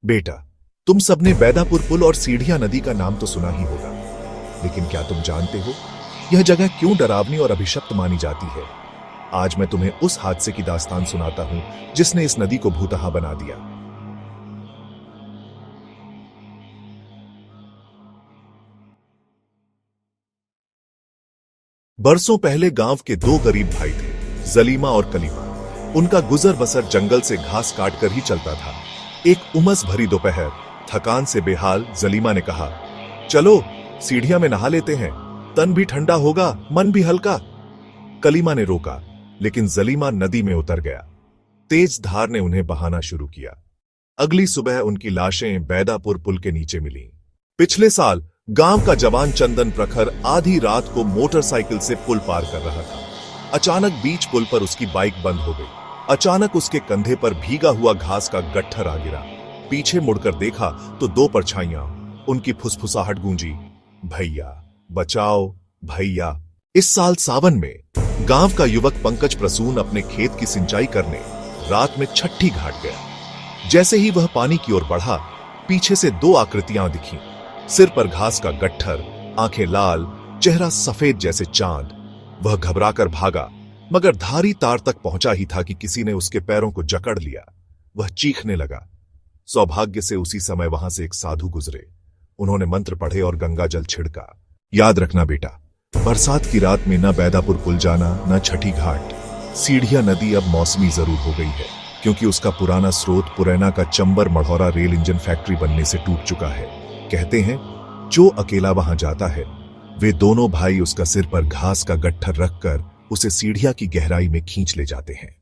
बेटा, तुम सबने बैदापुर पुल और सीढ़ियां नदी का नाम तो सुना ही होगा, लेकिन क्या तुम जानते हो यह जगह क्यों डरावनी और अभिशप्त मानी जाती है? आज मैं तुम्हें उस हादसे की दास्तान सुनाता हूं जिसने इस नदी को भूतहा बना दिया। बरसों पहले गांव के दो गरीब भाई थे, जलीमा और कलीमा। उनका गुजर बसर जंगल से घास काटकर ही चलता था। एक उमस भरी दोपहर, थकान से बेहाल जलीमा ने कहा, चलो सीढ़ियां में नहा लेते हैं, तन भी ठंडा होगा, मन भी हल्का। कलीमा ने रोका, लेकिन जलीमा नदी में उतर गया। तेज धार ने उन्हें बहाना शुरू किया। अगली सुबह उनकी लाशें बैदापुर पुल के नीचे मिली। पिछले साल गांव का जवान चंदन प्रखर आधी रात को मोटरसाइकिल से पुल पार कर रहा था। अचानक बीच पुल पर उसकी बाइक बंद हो गई। अचानक उसके कंधे पर भीगा हुआ घास का गट्ठर आ गिरा। पीछे मुड़कर देखा तो दो परछाइयां। उनकी फुसफुसाहट गूंजी, भैया बचाओ भैया। इस साल सावन में गांव का युवक पंकज प्रसून अपने खेत की सिंचाई करने रात में छठी घाट गया। जैसे ही वह पानी की ओर बढ़ा, पीछे से दो आकृतियां दिखीं। सिर पर घास का गट्ठर, आंखें लाल, चेहरा सफेद जैसे चांद। वह घबराकर भागा, मगर धारी तार तक पहुंचा ही था कि किसी ने उसके पैरों को जकड़ लिया। वह चीखने लगा। सौभाग्य से उसी समय वहां से एक साधु गुजरे। उन्होंने मंत्र पढ़े और गंगा जल छिड़का। याद रखना बेटा, बरसात की रात में न बैदापुर पुल जाना, न छठी घाट। सीढ़ियां नदी अब मौसमी जरूर हो गई है, क्योंकि उसका पुराना स्रोत पुरैना का chamber Marhaura rail engine factory बनने से टूट चुका है। कहते हैं जो अकेला वहां जाता है, वे दोनों भाई उसका सिर पर घास का गट्ठर रखकर उसे सीढ़ियां की गहराई में खींच ले जाते हैं।